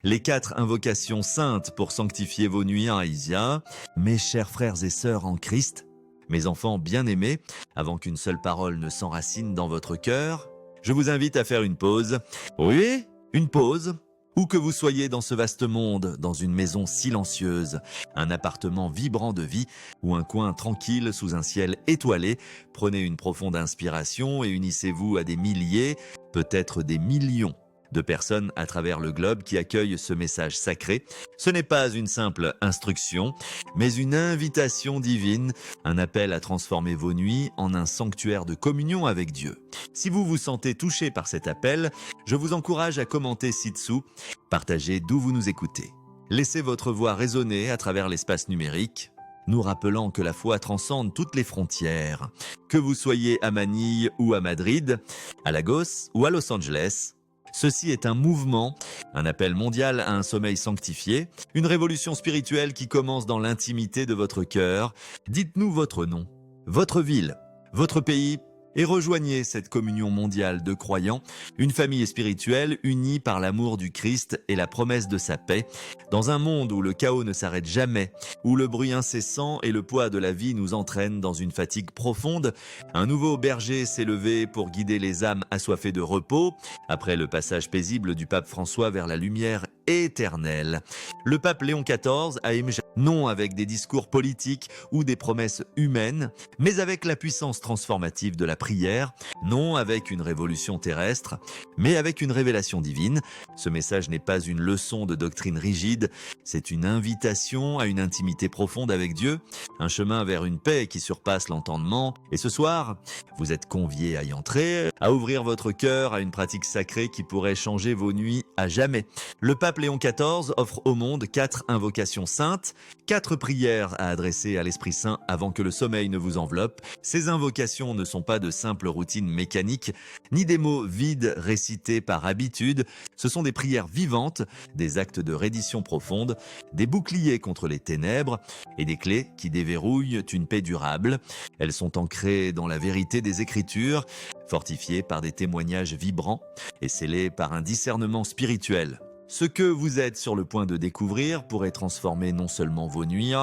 Les 4 invocations saintes pour sanctifier vos nuits en Aïsia. Mes chers frères et sœurs en Christ, mes enfants bien-aimés, avant qu'une seule parole ne s'enracine dans votre cœur, je vous invite à faire une pause. Oui, une pause. Où que vous soyez dans ce vaste monde, dans une maison silencieuse, un appartement vibrant de vie ou un coin tranquille sous un ciel étoilé, prenez une profonde inspiration et unissez-vous à des milliers, peut-être des millions de personnes à travers le globe qui accueillent ce message sacré. Ce n'est pas une simple instruction, mais une invitation divine, un appel à transformer vos nuits en un sanctuaire de communion avec Dieu. Si vous vous sentez touché par cet appel, je vous encourage à commenter ci-dessous, partagez d'où vous nous écoutez. Laissez votre voix résonner à travers l'espace numérique, nous rappelant que la foi transcende toutes les frontières. Que vous soyez à Manille ou à Madrid, à Lagos ou à Los Angeles, ceci est un mouvement, un appel mondial à un sommeil sanctifié, une révolution spirituelle qui commence dans l'intimité de votre cœur. Dites-nous votre nom, votre ville, votre pays et rejoignez cette communion mondiale de croyants, une famille spirituelle unie par l'amour du Christ et la promesse de sa paix, dans un monde où le chaos ne s'arrête jamais, où le bruit incessant et le poids de la vie nous entraînent dans une fatigue profonde. Un nouveau berger s'est levé pour guider les âmes assoiffées de repos, après le passage paisible du pape François vers la lumière éternelle. Le pape Léon XIV a émergé non avec des discours politiques ou des promesses humaines, mais avec la puissance transformative de la prière, non avec une révolution terrestre, mais avec une révélation divine. Ce message n'est pas une leçon de doctrine rigide, c'est une invitation à une intimité profonde avec Dieu, un chemin vers une paix qui surpasse l'entendement. Et ce soir, vous êtes conviés à y entrer, à ouvrir votre cœur à une pratique sacrée qui pourrait changer vos nuits à jamais. Le pape Léon XIV offre au monde 4 invocations saintes, 4 prières à adresser à l'Esprit Saint avant que le sommeil ne vous enveloppe. Ces invocations ne sont pas de simples routines mécaniques, ni des mots vides récités par habitude. Ce sont des prières vivantes, des actes de reddition profonde, des boucliers contre les ténèbres et des clés qui déverrouillent une paix durable. Elles sont ancrées dans la vérité des Écritures, fortifiées par des témoignages vibrants et scellées par un discernement spirituel. Ce que vous êtes sur le point de découvrir pourrait transformer non seulement vos nuits,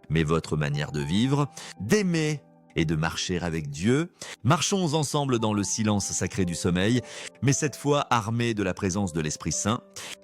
mais votre manière de vivre, d'aimer et de marcher avec Dieu. Marchons ensemble dans le silence sacré du sommeil, mais cette fois armés de la présence de l'Esprit Saint,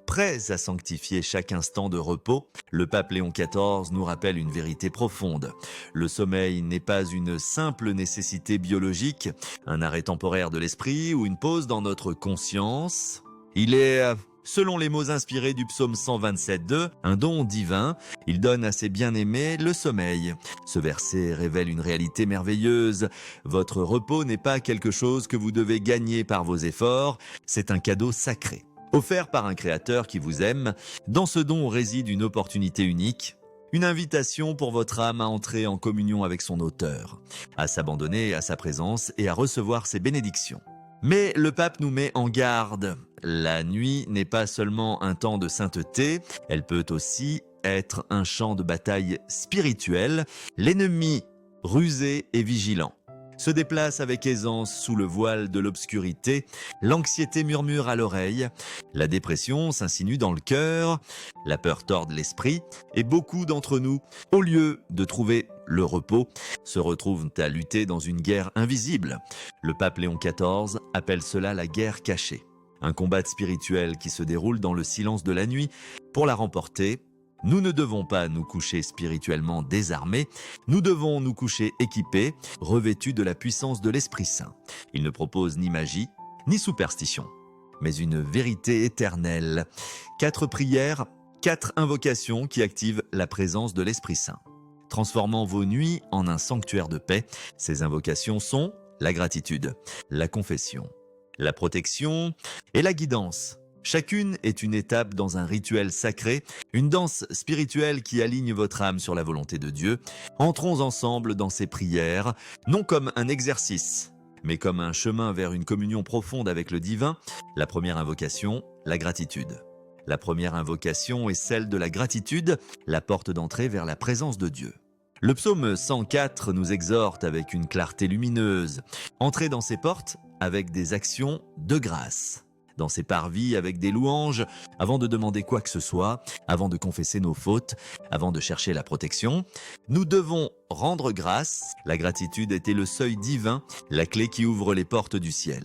prêts à sanctifier chaque instant de repos. Le pape Léon XIV nous rappelle une vérité profonde. Le sommeil n'est pas une simple nécessité biologique, un arrêt temporaire de l'esprit ou une pause dans notre conscience. Il est, selon les mots inspirés du psaume 127:2, un don divin. Il donne à ses bien-aimés le sommeil. Ce verset révèle une réalité merveilleuse. Votre repos n'est pas quelque chose que vous devez gagner par vos efforts, c'est un cadeau sacré, offert par un créateur qui vous aime. Dans ce don réside une opportunité unique, une invitation pour votre âme à entrer en communion avec son auteur, à s'abandonner à sa présence et à recevoir ses bénédictions. Mais le pape nous met en garde. La nuit n'est pas seulement un temps de sainteté, elle peut aussi être un champ de bataille spirituel. L'ennemi, rusé et vigilant, se déplace avec aisance sous le voile de l'obscurité. L'anxiété murmure à l'oreille, la dépression s'insinue dans le cœur, la peur tord l'esprit, et beaucoup d'entre nous, au lieu de trouver le repos, se retrouvent à lutter dans une guerre invisible. Le pape Léon XIV appelle cela la guerre cachée. Un combat spirituel qui se déroule dans le silence de la nuit. Pour la remporter, nous ne devons pas nous coucher spirituellement désarmés, nous devons nous coucher équipés, revêtus de la puissance de l'Esprit Saint. Il ne propose ni magie, ni superstition, mais une vérité éternelle. 4 prières, 4 invocations qui activent la présence de l'Esprit Saint, transformant vos nuits en un sanctuaire de paix. Ces invocations sont la gratitude, la confession, la protection et la guidance. Chacune est une étape dans un rituel sacré, une danse spirituelle qui aligne votre âme sur la volonté de Dieu. Entrons ensemble dans ces prières, non comme un exercice, mais comme un chemin vers une communion profonde avec le divin. La première invocation, la gratitude. La première invocation est celle de la gratitude, la porte d'entrée vers la présence de Dieu. Le psaume 104 nous exhorte avec une clarté lumineuse. Entrez dans ces portes avec des actions de grâce. dans ses parvis avec des louanges, avant de demander quoi que ce soit, avant de confesser nos fautes, avant de chercher la protection. Nous devons rendre grâce. La gratitude était le seuil divin, la clé qui ouvre les portes du ciel.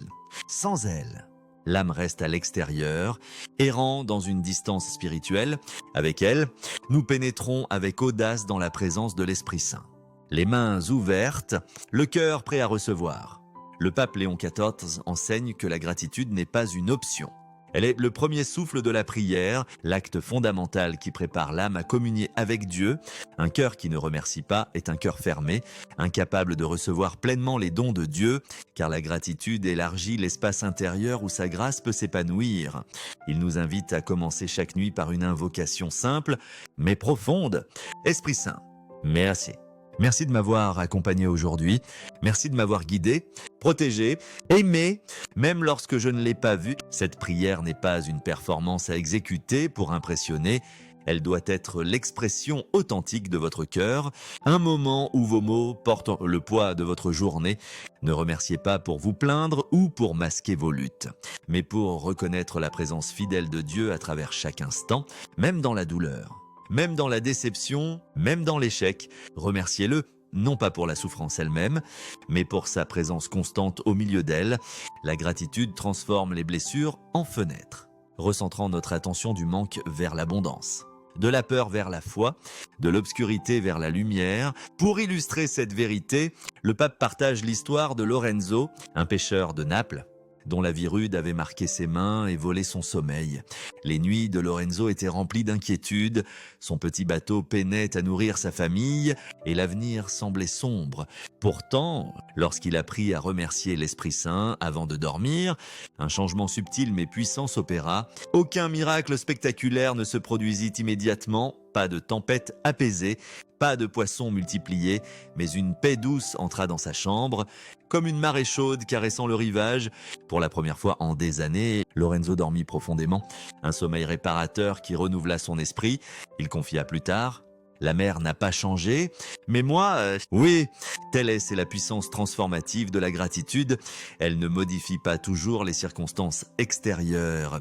Sans elle, l'âme reste à l'extérieur, errant dans une distance spirituelle. Avec elle, nous pénétrons avec audace dans la présence de l'Esprit Saint. Les mains ouvertes, le cœur prêt à recevoir. Le pape Léon XIV enseigne que la gratitude n'est pas une option. Elle est le premier souffle de la prière, l'acte fondamental qui prépare l'âme à communier avec Dieu. Un cœur qui ne remercie pas est un cœur fermé, incapable de recevoir pleinement les dons de Dieu, car la gratitude élargit l'espace intérieur où sa grâce peut s'épanouir. Il nous invite à commencer chaque nuit par une invocation simple, mais profonde. Esprit Saint, merci. Merci de m'avoir accompagné aujourd'hui. Merci de m'avoir guidé, protégé, aimé, même lorsque je ne l'ai pas vu. Cette prière n'est pas une performance à exécuter pour impressionner. Elle doit être l'expression authentique de votre cœur, un moment où vos mots portent le poids de votre journée. Ne remerciez pas pour vous plaindre ou pour masquer vos luttes, mais pour reconnaître la présence fidèle de Dieu à travers chaque instant, même dans la douleur. Même dans la déception, même dans l'échec, remerciez-le, non pas pour la souffrance elle-même, mais pour sa présence constante au milieu d'elle. La gratitude transforme les blessures en fenêtres, recentrant notre attention du manque vers l'abondance, de la peur vers la foi, de l'obscurité vers la lumière. Pour illustrer cette vérité, le pape partage l'histoire de Lorenzo, un pêcheur de Naples, dont la vie rude avait marqué ses mains et volé son sommeil. Les nuits de Lorenzo étaient remplies d'inquiétude, son petit bateau peinait à nourrir sa famille et l'avenir semblait sombre. Pourtant, lorsqu'il apprit à remercier l'Esprit Saint avant de dormir, un changement subtil mais puissant s'opéra. Aucun miracle spectaculaire ne se produisit immédiatement, pas de tempête apaisée, pas de poissons multipliés, mais une paix douce entra dans sa chambre, comme une marée chaude caressant le rivage. Pour la première fois en des années, Lorenzo dormit profondément, un sommeil réparateur qui renouvela son esprit. Il confia plus tard: la mer n'a pas changé, mais moi, oui, telle est la puissance transformative de la gratitude. Elle ne modifie pas toujours les circonstances extérieures,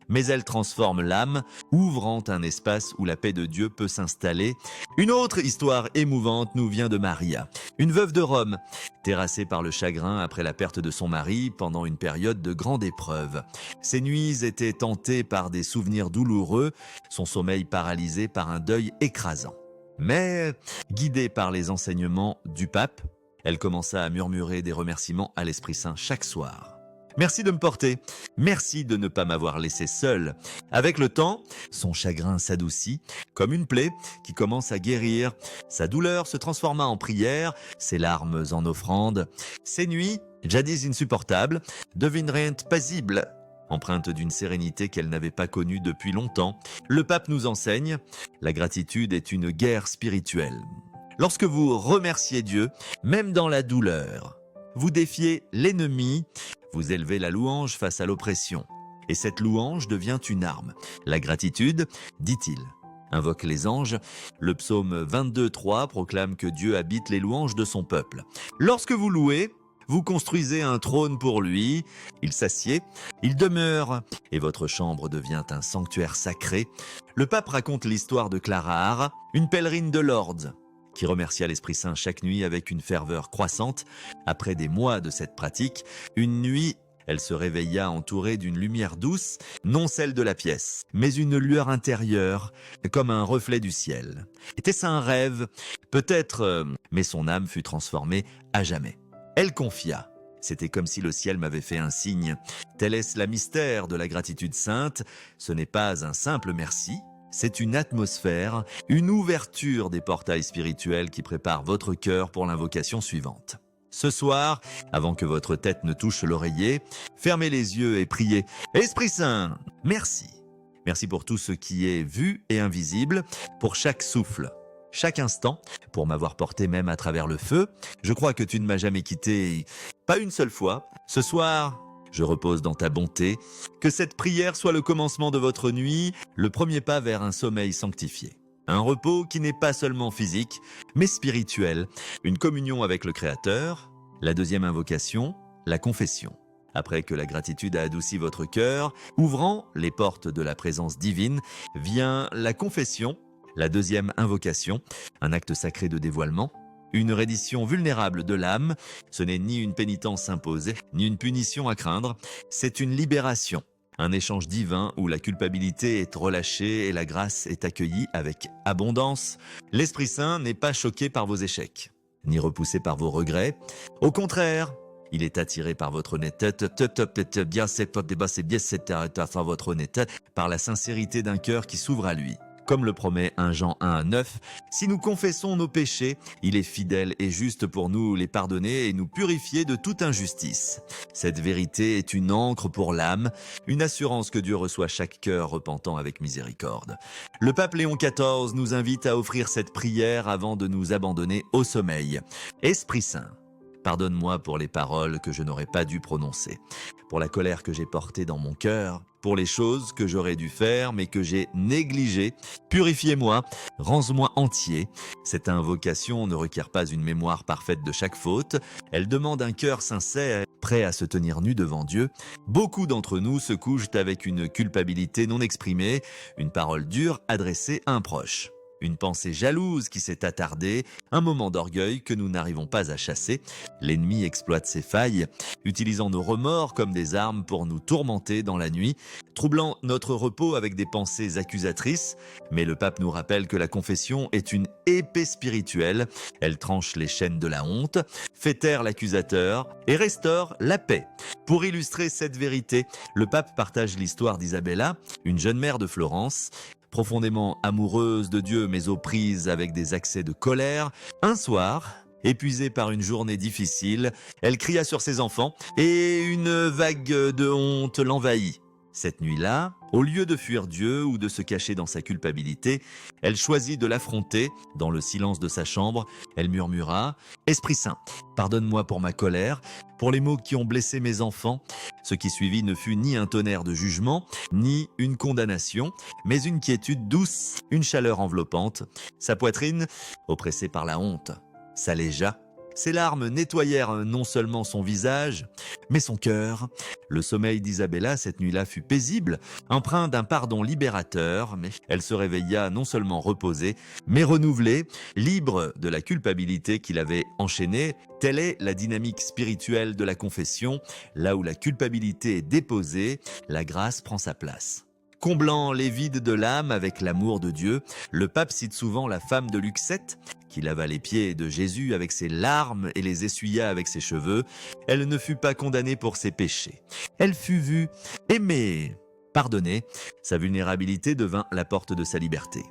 mais elle transforme l'âme, ouvrant un espace où la paix de Dieu peut s'installer. Une autre histoire émouvante nous vient de Maria, une veuve de Rome, terrassée par le chagrin après la perte de son mari pendant une période de grande épreuve. Ses nuits étaient hantées par des souvenirs douloureux, son sommeil paralysé par un deuil écrasant. Mais, guidée par les enseignements du pape, elle commença à murmurer des remerciements à l'Esprit Saint chaque soir. Merci de me porter, merci de ne pas m'avoir laissé seul. Avec le temps, son chagrin s'adoucit, comme une plaie qui commence à guérir. Sa douleur se transforma en prière, ses larmes en offrande. Ses nuits, jadis insupportables, devinrent paisibles, empreinte d'une sérénité qu'elle n'avait pas connue depuis longtemps. Le pape nous enseigne, la gratitude est une guerre spirituelle. Lorsque vous remerciez Dieu, même dans la douleur, vous défiez l'ennemi, vous élevez la louange face à l'oppression. Et cette louange devient une arme. La gratitude, dit-il, invoque les anges. Le psaume 22:3 proclame que Dieu habite les louanges de son peuple. Lorsque vous louez, vous construisez un trône pour lui, il s'assied, il demeure, et votre chambre devient un sanctuaire sacré. Le pape raconte l'histoire de Clara, une pèlerine de Lourdes, qui remercia l'Esprit Saint chaque nuit avec une ferveur croissante. Après des mois de cette pratique, une nuit, elle se réveilla entourée d'une lumière douce, non celle de la pièce, mais une lueur intérieure, comme un reflet du ciel. Était-ce un rêve? Peut-être, mais son âme fut transformée à jamais. Elle confia: c'était comme si le ciel m'avait fait un signe. Tel est la mystère de la gratitude sainte. Ce n'est pas un simple merci, c'est une atmosphère, une ouverture des portails spirituels qui prépare votre cœur pour l'invocation suivante. Ce soir, avant que votre tête ne touche l'oreiller, fermez les yeux et priez. Esprit Saint, merci. Merci pour tout ce qui est vu et invisible, pour chaque souffle, chaque instant, pour m'avoir porté même à travers le feu. Je crois que tu ne m'as jamais quitté, pas une seule fois. Ce soir, je repose dans ta bonté. Que cette prière soit le commencement de votre nuit, le premier pas vers un sommeil sanctifié. Un repos qui n'est pas seulement physique, mais spirituel. Une communion avec le Créateur. La deuxième invocation, la confession. Après que la gratitude a adouci votre cœur, ouvrant les portes de la présence divine, vient la confession, la deuxième invocation, un acte sacré de dévoilement. Une reddition vulnérable de l'âme, ce n'est ni une pénitence imposée, ni une punition à craindre, c'est une libération. Un échange divin où la culpabilité est relâchée et la grâce est accueillie avec abondance. L'Esprit Saint n'est pas choqué par vos échecs, ni repoussé par vos regrets. Au contraire, il est attiré par votre honnêteté, votre honnêteté, par la sincérité d'un cœur qui s'ouvre à lui. Comme le promet 1 Jean 1:9, si nous confessons nos péchés, il est fidèle et juste pour nous les pardonner et nous purifier de toute injustice. Cette vérité est une ancre pour l'âme, une assurance que Dieu reçoit chaque cœur repentant avec miséricorde. Le pape Léon XIV nous invite à offrir cette prière avant de nous abandonner au sommeil. Esprit Saint, pardonne-moi pour les paroles que je n'aurais pas dû prononcer, pour la colère que j'ai portée dans mon cœur, pour les choses que j'aurais dû faire mais que j'ai négligées. Purifiez-moi, rends-moi entier. Cette invocation ne requiert pas une mémoire parfaite de chaque faute. Elle demande un cœur sincère, prêt à se tenir nu devant Dieu. Beaucoup d'entre nous se couchent avec une culpabilité non exprimée, une parole dure adressée à un proche. Une pensée jalouse qui s'est attardée, un moment d'orgueil que nous n'arrivons pas à chasser. L'ennemi exploite ces failles, utilisant nos remords comme des armes pour nous tourmenter dans la nuit, troublant notre repos avec des pensées accusatrices. Mais le pape nous rappelle que la confession est une épée spirituelle. Elle tranche les chaînes de la honte, fait taire l'accusateur et restaure la paix. Pour illustrer cette vérité, le pape partage l'histoire d'Isabella, une jeune mère de Florence, profondément amoureuse de Dieu mais aux prises avec des accès de colère. Un soir, épuisée par une journée difficile, elle cria sur ses enfants et une vague de honte l'envahit. Cette nuit-là, au lieu de fuir Dieu ou de se cacher dans sa culpabilité, elle choisit de l'affronter. Dans le silence de sa chambre, elle murmura « Esprit Saint, pardonne-moi pour ma colère, pour les mots qui ont blessé mes enfants. » Ce qui suivit ne fut ni un tonnerre de jugement, ni une condamnation, mais une quiétude douce, une chaleur enveloppante. Sa poitrine, oppressée par la honte, s'allégea. Ses larmes nettoyèrent non seulement son visage, mais son cœur. Le sommeil d'Isabella cette nuit-là fut paisible, empreint d'un pardon libérateur, mais elle se réveilla non seulement reposée, mais renouvelée, libre de la culpabilité qui l'avait enchaînée. Telle est la dynamique spirituelle de la confession. Là où la culpabilité est déposée, la grâce prend sa place. Comblant les vides de l'âme avec l'amour de Dieu, le pape cite souvent la femme de Luc 7, qui lava les pieds de Jésus avec ses larmes et les essuya avec ses cheveux. Elle ne fut pas condamnée pour ses péchés. Elle fut vue, aimée, pardonnée. Sa vulnérabilité devint la porte de sa liberté.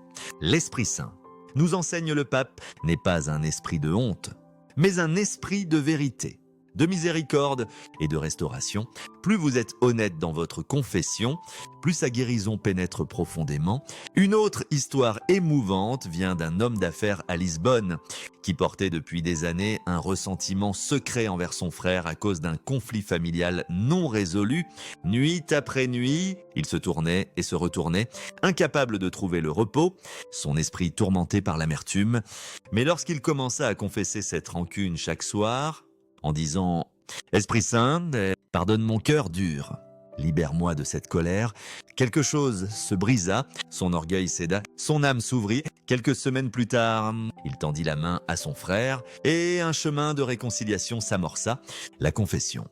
L'Esprit Saint, nous enseigne le pape, n'est pas un esprit de honte, mais un esprit de vérité, de miséricorde et de restauration. Plus vous êtes honnête dans votre confession, plus sa guérison pénètre profondément. Une autre histoire émouvante vient d'un homme d'affaires à Lisbonne qui portait depuis des années un ressentiment secret envers son frère à cause d'un conflit familial non résolu. Nuit après nuit, il se tournait et se retournait, incapable de trouver le repos, son esprit tourmenté par l'amertume. Mais lorsqu'il commença à confesser cette rancune chaque soir, en disant « Esprit Saint, pardonne mon cœur dur, libère-moi de cette colère », quelque chose se brisa, son orgueil céda, son âme s'ouvrit. Quelques semaines plus tard, il tendit la main à son frère et un chemin de réconciliation s'amorça, la confession.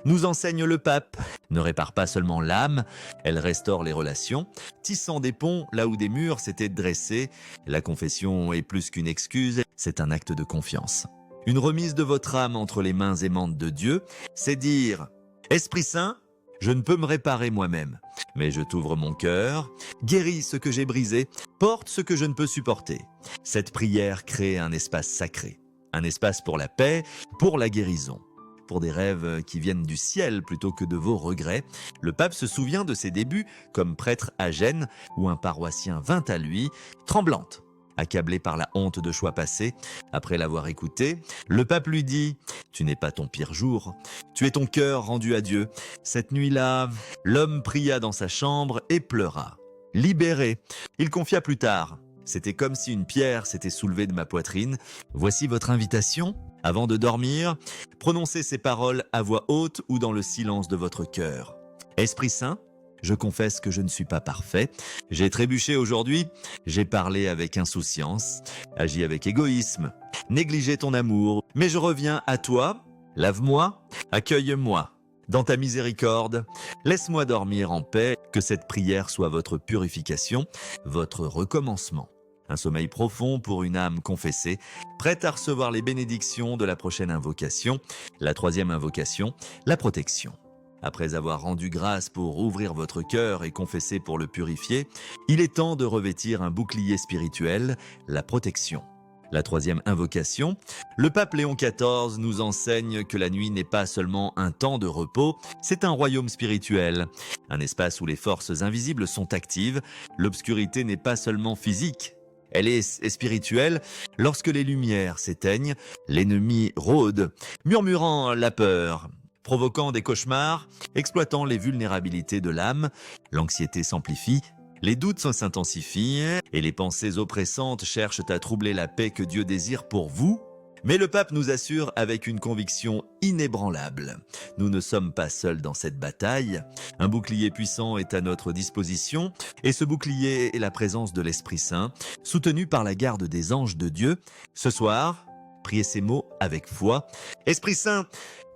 Nous enseigne le pape, ne répare pas seulement l'âme, elle restaure les relations, tissant des ponts là où des murs s'étaient dressés. La confession est plus qu'une excuse, c'est un acte de confiance. Une remise de votre âme entre les mains aimantes de Dieu, c'est dire « Esprit Saint, je ne peux me réparer moi-même, mais je t'ouvre mon cœur, guéris ce que j'ai brisé, porte ce que je ne peux supporter. » Cette prière crée un espace sacré, un espace pour la paix, pour la guérison, pour des rêves qui viennent du ciel plutôt que de vos regrets. Le pape se souvient de ses débuts comme prêtre à Gênes, où un paroissien vint à lui, tremblante. Accablé par la honte de choix passés, après l'avoir écouté, le pape lui dit « Tu n'es pas ton pire jour, tu es ton cœur rendu à Dieu. » Cette nuit-là, l'homme pria dans sa chambre et pleura. Libéré, il confia plus tard « C'était comme si une pierre s'était soulevée de ma poitrine. Voici votre invitation Avant de dormir, prononcez ces paroles à voix haute ou dans le silence de votre cœur. Esprit Saint, je confesse que je ne suis pas parfait. J'ai trébuché aujourd'hui, j'ai parlé avec insouciance, agi avec égoïsme, négligé ton amour, mais je reviens à toi, lave-moi, accueille-moi. Dans ta miséricorde, laisse-moi dormir en paix, que cette prière soit votre purification, votre recommencement. Un sommeil profond pour une âme confessée, prête à recevoir les bénédictions de la prochaine invocation, la troisième invocation, la protection. Après avoir rendu grâce pour ouvrir votre cœur et confesser pour le purifier, il est temps de revêtir un bouclier spirituel, la protection. La troisième invocation, le pape Léon XIV nous enseigne que la nuit n'est pas seulement un temps de repos, c'est un royaume spirituel, un espace où les forces invisibles sont actives. L'obscurité n'est pas seulement physique, elle est spirituelle. Lorsque les lumières s'éteignent, l'ennemi rôde, murmurant la peur, provoquant des cauchemars, exploitant les vulnérabilités de l'âme. L'anxiété s'amplifie, les doutes s'intensifient et les pensées oppressantes cherchent à troubler la paix que Dieu désire pour vous. Mais le pape nous assure avec une conviction inébranlable. Nous ne sommes pas seuls dans cette bataille. Un bouclier puissant est à notre disposition et ce bouclier est la présence de l'Esprit Saint, soutenu par la garde des anges de Dieu. Ce soir, priez ces mots avec foi. Esprit Saint,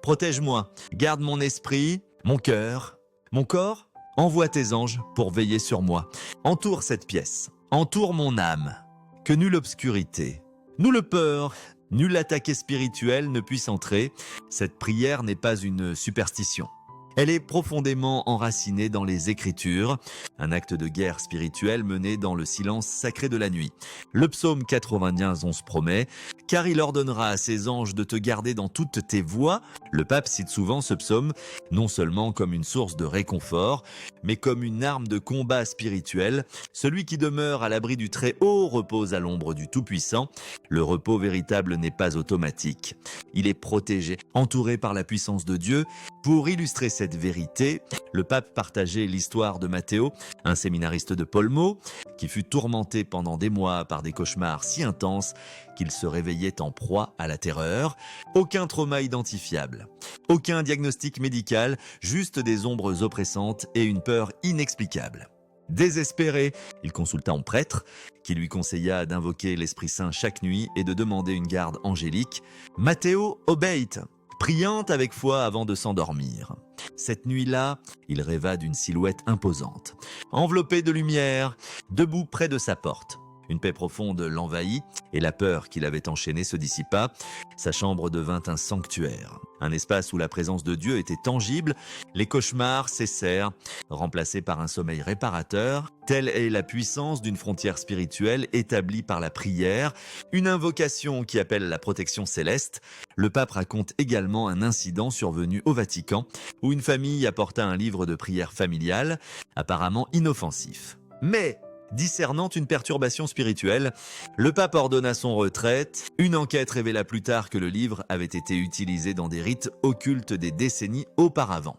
protège-moi, garde mon esprit, mon cœur, mon corps. Envoie tes anges pour veiller sur moi. Entoure cette pièce, entoure mon âme. Que nulle obscurité, nulle peur, nulle attaque spirituelle ne puisse entrer. Cette prière n'est pas une superstition. Elle est profondément enracinée dans les Écritures, un acte de guerre spirituelle mené dans le silence sacré de la nuit. Le psaume 91 promet « Car il ordonnera à ses anges de te garder dans toutes tes voies ». Le pape cite souvent ce psaume non seulement comme une source de réconfort, mais comme une arme de combat spirituel. Celui qui demeure à l'abri du Très-Haut repose à l'ombre du Tout-Puissant. Le repos véritable n'est pas automatique. Il est protégé, entouré par la puissance de Dieu. Pour illustrer cette vérité, le pape partageait l'histoire de Matteo, un séminariste de Polmo, qui fut tourmenté pendant des mois par des cauchemars si intenses qu'il se réveillait en proie à la terreur. Aucun trauma identifiable, aucun diagnostic médical, juste des ombres oppressantes et une peur inexplicable. Désespéré, il consulta un prêtre qui lui conseilla d'invoquer l'Esprit Saint chaque nuit et de demander une garde angélique. Matteo obéit, priant avec foi avant de s'endormir. Cette nuit-là, il rêva d'une silhouette imposante, enveloppée de lumière, debout près de sa porte. Une paix profonde l'envahit et la peur qui l'avait enchaîné se dissipa. Sa chambre devint un sanctuaire, un espace où la présence de Dieu était tangible. Les cauchemars cessèrent, remplacés par un sommeil réparateur. Telle est la puissance d'une frontière spirituelle établie par la prière, une invocation qui appelle la protection céleste. Le pape raconte également un incident survenu au Vatican où une famille apporta un livre de prière familiale, apparemment inoffensif. Mais discernant une perturbation spirituelle, le pape ordonna son retrait. Une enquête révéla plus tard que le livre avait été utilisé dans des rites occultes des décennies auparavant.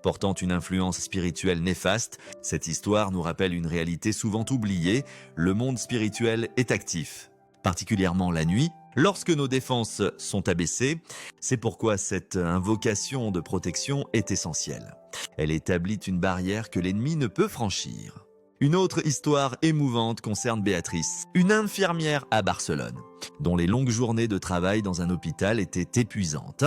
Portant une influence spirituelle néfaste, cette histoire nous rappelle une réalité souvent oubliée. Le monde spirituel est actif, particulièrement la nuit, lorsque nos défenses sont abaissées. C'est pourquoi cette invocation de protection est essentielle. Elle établit une barrière que l'ennemi ne peut franchir. Une autre histoire émouvante concerne Béatrice, une infirmière à Barcelone, dont les longues journées de travail dans un hôpital étaient épuisantes.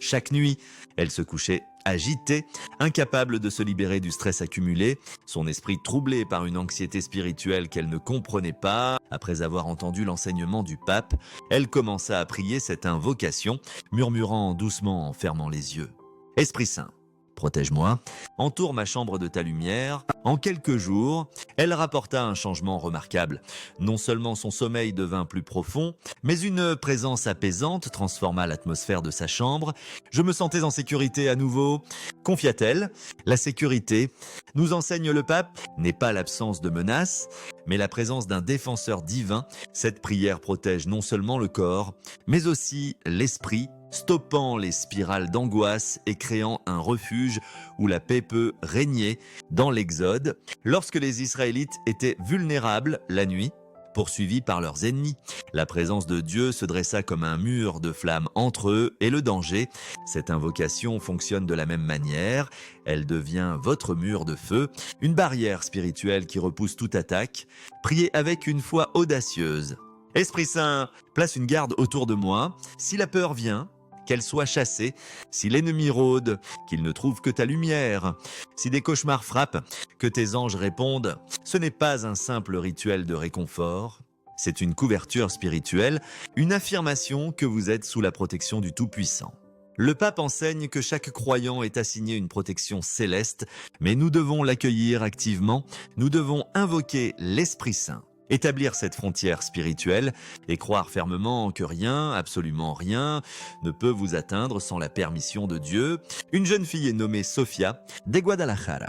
Chaque nuit, elle se couchait agitée, incapable de se libérer du stress accumulé, son esprit troublé par une anxiété spirituelle qu'elle ne comprenait pas. Après avoir entendu l'enseignement du pape, elle commença à prier cette invocation, murmurant doucement en fermant les yeux. « Esprit Saint, protège-moi, entoure ma chambre de ta lumière. » En quelques jours, elle rapporta un changement remarquable. Non seulement son sommeil devint plus profond, mais une présence apaisante transforma l'atmosphère de sa chambre. Je me sentais en sécurité à nouveau, confia-t-elle. La sécurité, nous enseigne le pape, n'est pas l'absence de menaces, mais la présence d'un défenseur divin. Cette prière protège non seulement le corps, mais aussi l'esprit, stoppant les spirales d'angoisse et créant un refuge où la paix peut régner. Dans l'Exode, lorsque les Israélites étaient vulnérables la nuit, poursuivis par leurs ennemis. La présence de Dieu se dressa comme un mur de flammes entre eux et le danger. Cette invocation fonctionne de la même manière. Elle devient votre mur de feu, une barrière spirituelle qui repousse toute attaque. Priez avec une foi audacieuse. Esprit Saint, place une garde autour de moi. Si la peur vient, qu'elle soit chassée. Si l'ennemi rôde, qu'il ne trouve que ta lumière. Si des cauchemars frappent, que tes anges répondent. Ce n'est pas un simple rituel de réconfort. C'est une couverture spirituelle, une affirmation que vous êtes sous la protection du Tout-Puissant. Le pape enseigne que chaque croyant est assigné une protection céleste, mais nous devons l'accueillir activement, nous devons invoquer l'Esprit Saint. Établir cette frontière spirituelle et croire fermement que rien, absolument rien, ne peut vous atteindre sans la permission de Dieu. Une jeune fille nommée Sofia, de Guadalajara,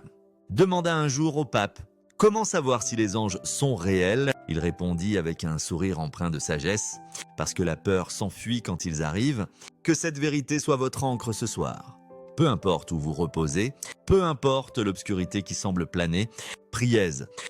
demanda un jour au pape « Comment savoir si les anges sont réels ?» Il répondit avec un sourire empreint de sagesse « Parce que la peur s'enfuit quand ils arrivent. Que cette vérité soit votre ancre ce soir. » Peu importe où vous reposez, peu importe l'obscurité qui semble planer, priez.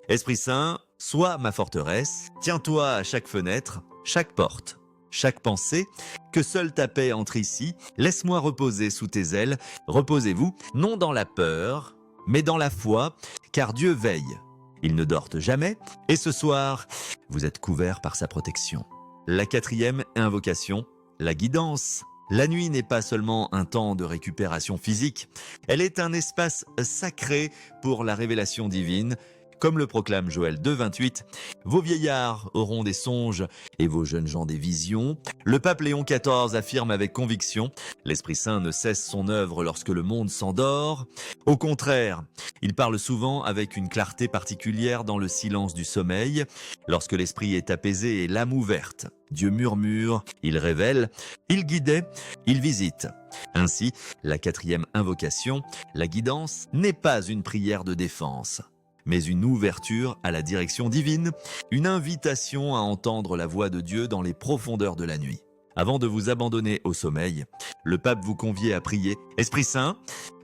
Esprit Saint, sois ma forteresse, tiens-toi à chaque fenêtre, chaque porte, chaque pensée, que seule ta paix entre ici, laisse-moi reposer sous tes ailes, reposez-vous, non dans la peur, mais dans la foi, car Dieu veille. Il ne dort jamais, et ce soir, vous êtes couverts par sa protection. La 4e invocation, la guidance. La nuit n'est pas seulement un temps de récupération physique, elle est un espace sacré pour la révélation divine. Comme le proclame Joël 2,28, « Vos vieillards auront des songes et vos jeunes gens des visions ». Le pape Léon XIV affirme avec conviction, « L'Esprit Saint ne cesse son œuvre lorsque le monde s'endort ». Au contraire, il parle souvent avec une clarté particulière dans le silence du sommeil. Lorsque l'esprit est apaisé et l'âme ouverte, Dieu murmure, il révèle, il guidait, il visite. Ainsi, la 4e invocation, la guidance, n'est pas une prière de défense, mais une ouverture à la direction divine, une invitation à entendre la voix de Dieu dans les profondeurs de la nuit. Avant de vous abandonner au sommeil, le pape vous convie à prier « Esprit Saint,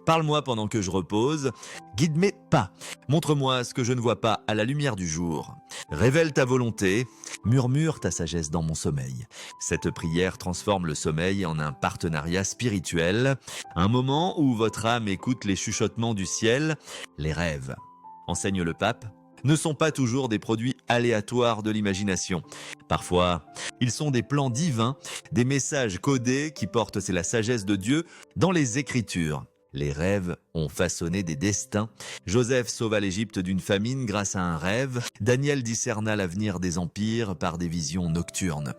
parle-moi pendant que je repose, guide mes pas, montre-moi ce que je ne vois pas à la lumière du jour, révèle ta volonté, murmure ta sagesse dans mon sommeil. » Cette prière transforme le sommeil en un partenariat spirituel, un moment où votre âme écoute les chuchotements du ciel, les rêves. Enseigne le pape, ne sont pas toujours des produits aléatoires de l'imagination. Parfois, ils sont des plans divins, des messages codés qui portent la sagesse de Dieu dans les Écritures. Les rêves ont façonné des destins. Joseph sauva l'Égypte d'une famine grâce à un rêve. Daniel discerna l'avenir des empires par des visions nocturnes.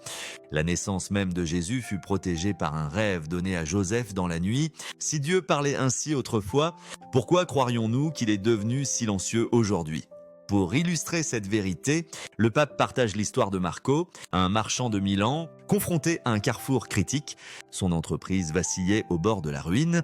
La naissance même de Jésus fut protégée par un rêve donné à Joseph dans la nuit. Si Dieu parlait ainsi autrefois, pourquoi croirions-nous qu'il est devenu silencieux aujourd'hui ? Pour illustrer cette vérité, le pape partage l'histoire de Marco, un marchand de Milan, confronté à un carrefour critique. Son entreprise vacillait au bord de la ruine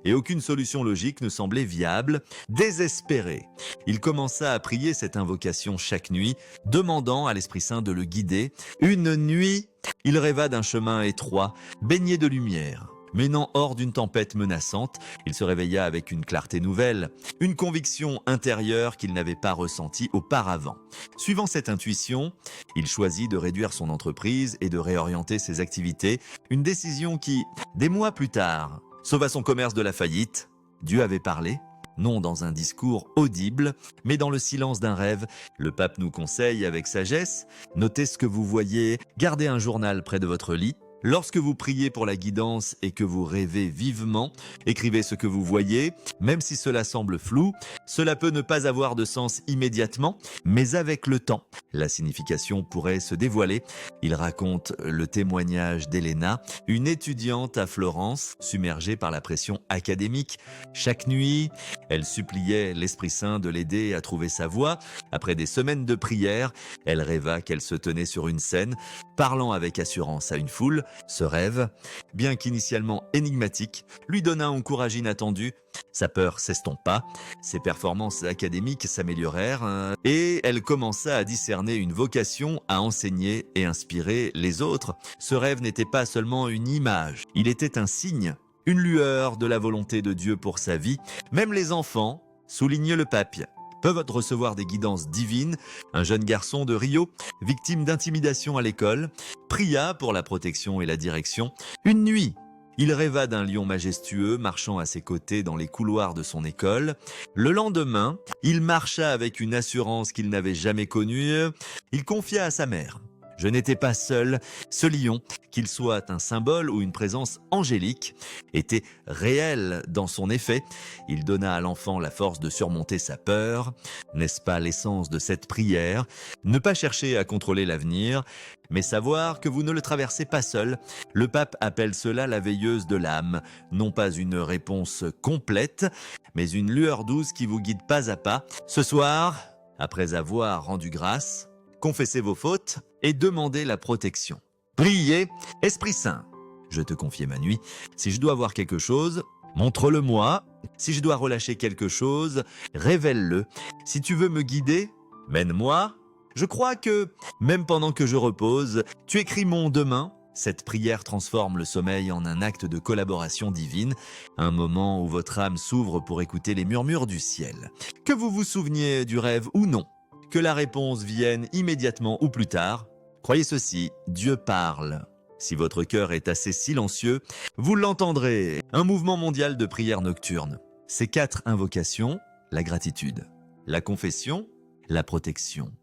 et aucune solution logique ne semblait viable. Désespéré, il commença à prier cette invocation chaque nuit, demandant à l'Esprit Saint de le guider. Une nuit, il rêva d'un chemin étroit, baigné de lumière. Menant hors d'une tempête menaçante, il se réveilla avec une clarté nouvelle, une conviction intérieure qu'il n'avait pas ressentie auparavant. Suivant cette intuition, il choisit de réduire son entreprise et de réorienter ses activités, une décision qui, des mois plus tard, sauva son commerce de la faillite. Dieu avait parlé, non dans un discours audible, mais dans le silence d'un rêve. Le pape nous conseille avec sagesse, notez ce que vous voyez, gardez un journal près de votre lit. Lorsque vous priez pour la guidance et que vous rêvez vivement, écrivez ce que vous voyez, même si cela semble flou, cela peut ne pas avoir de sens immédiatement, mais avec le temps, la signification pourrait se dévoiler. Il raconte le témoignage d'Elena, une étudiante à Florence, submergée par la pression académique. Chaque nuit, elle suppliait l'Esprit Saint de l'aider à trouver sa voie. Après des semaines de prière, elle rêva qu'elle se tenait sur une scène, parlant avec assurance à une foule. Ce rêve, bien qu'initialement énigmatique, lui donna un courage inattendu. Sa peur s'estompa, ses performances académiques s'améliorèrent et elle commença à discerner une vocation à enseigner et inspirer les autres. Ce rêve n'était pas seulement une image, il était un signe, une lueur de la volonté de Dieu pour sa vie. Même les enfants, souligne le pape, peuvent recevoir des guidances divines. Un jeune garçon de Rio, victime d'intimidation à l'école, pria pour la protection et la direction. Une nuit, il rêva d'un lion majestueux marchant à ses côtés dans les couloirs de son école. Le lendemain, il marcha avec une assurance qu'il n'avait jamais connue. Il confia à sa mère: « Je n'étais pas seul. Ce lion, qu'il soit un symbole ou une présence angélique, était réel dans son effet. Il donna à l'enfant la force de surmonter sa peur. » N'est-ce pas l'essence de cette prière? Ne pas chercher à contrôler l'avenir, mais savoir que vous ne le traversez pas seul. Le pape appelle cela la veilleuse de l'âme. Non pas une réponse complète, mais une lueur douce qui vous guide pas à pas. Ce soir, après avoir rendu grâce, confessez vos fautes et demandez la protection. Priez, Esprit Saint, je te confie ma nuit. Si je dois voir quelque chose, montre-le-moi. Si je dois relâcher quelque chose, révèle-le. Si tu veux me guider, mène-moi. Je crois que, même pendant que je repose, tu écris mon demain. Cette prière transforme le sommeil en un acte de collaboration divine, un moment où votre âme s'ouvre pour écouter les murmures du ciel. Que vous vous souveniez du rêve ou non, que la réponse vienne immédiatement ou plus tard, croyez ceci, Dieu parle. Si votre cœur est assez silencieux, vous l'entendrez. Un mouvement mondial de prière nocturne. Ces 4 invocations, la gratitude, la confession, la protection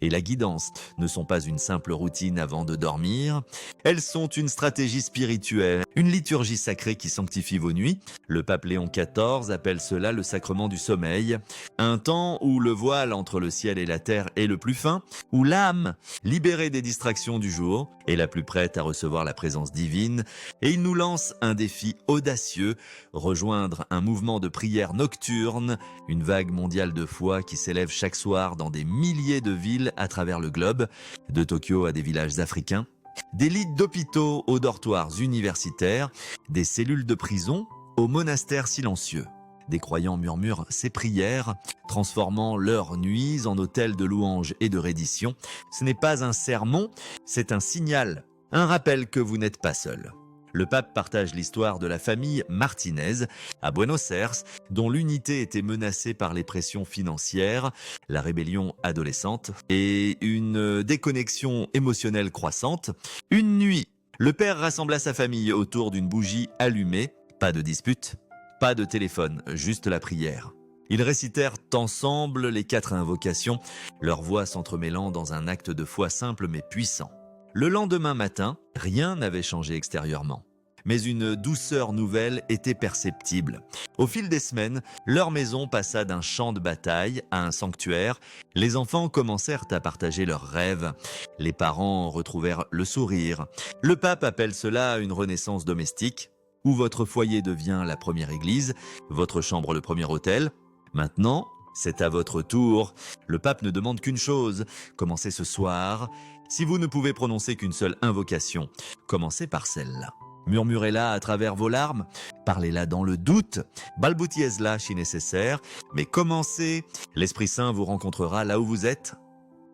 et la guidance ne sont pas une simple routine avant de dormir. Elles sont une stratégie spirituelle, une liturgie sacrée qui sanctifie vos nuits. Le pape Léon XIV appelle cela le sacrement du sommeil. Un temps où le voile entre le ciel et la terre est le plus fin, où l'âme, libérée des distractions du jour, est la plus prête à recevoir la présence divine. Et il nous lance un défi audacieux, rejoindre un mouvement de prière nocturne, une vague mondiale de foi qui s'élève chaque soir dans des milliers de villes à travers le globe, de Tokyo à des villages africains, des lits d'hôpitaux aux dortoirs universitaires, des cellules de prison aux monastères silencieux. Des croyants murmurent ces prières, transformant leurs nuits en hôtels de louanges et de reddition. Ce n'est pas un sermon, c'est un signal, un rappel que vous n'êtes pas seul. Le pape partage l'histoire de la famille Martinez à Buenos Aires, dont l'unité était menacée par les pressions financières, la rébellion adolescente et une déconnexion émotionnelle croissante. Une nuit, le père rassembla sa famille autour d'une bougie allumée. Pas de dispute, pas de téléphone, juste la prière. Ils récitèrent ensemble les 4 invocations, leurs voix s'entremêlant dans un acte de foi simple mais puissant. Le lendemain matin, rien n'avait changé extérieurement. Mais une douceur nouvelle était perceptible. Au fil des semaines, leur maison passa d'un champ de bataille à un sanctuaire. Les enfants commencèrent à partager leurs rêves. Les parents retrouvèrent le sourire. Le pape appelle cela une renaissance domestique, où votre foyer devient la première église, votre chambre le premier autel. Maintenant, c'est à votre tour. Le pape ne demande qu'une chose, commencez ce soir. Si vous ne pouvez prononcer qu'une seule invocation, commencez par celle-là. Murmurez-la à travers vos larmes, parlez-la dans le doute, balbutiez-la si nécessaire, mais commencez, l'Esprit Saint vous rencontrera là où vous êtes.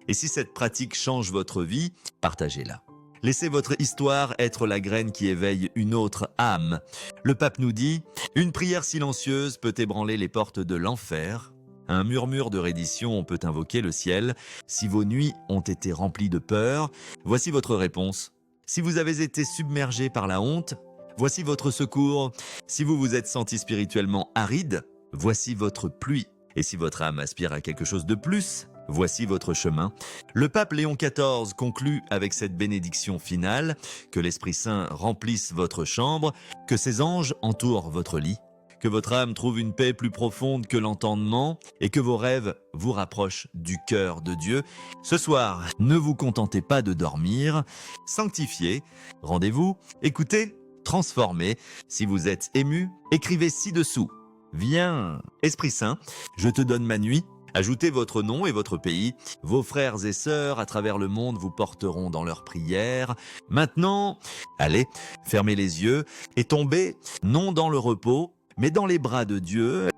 Et si cette pratique change votre vie, partagez-la. Laissez votre histoire être la graine qui éveille une autre âme. Le pape nous dit, une prière silencieuse peut ébranler les portes de l'enfer. Un murmure de reddition peut invoquer le ciel. Si vos nuits ont été remplies de peur, voici votre réponse. Si vous avez été submergé par la honte, voici votre secours. Si vous vous êtes senti spirituellement aride, voici votre pluie. Et si votre âme aspire à quelque chose de plus, voici votre chemin. Le pape Léon XIV conclut avec cette bénédiction finale, que l'Esprit Saint remplisse votre chambre, que ses anges entourent votre lit, que votre âme trouve une paix plus profonde que l'entendement et que vos rêves vous rapprochent du cœur de Dieu. Ce soir, ne vous contentez pas de dormir, sanctifiez, rendez-vous, écoutez, transformez. Si vous êtes ému, écrivez ci-dessous. Viens, Esprit Saint, je te donne ma nuit. Ajoutez votre nom et votre pays. Vos frères et sœurs à travers le monde vous porteront dans leurs prières. Maintenant, allez, fermez les yeux et tombez, non dans le repos, mais dans les bras de Dieu.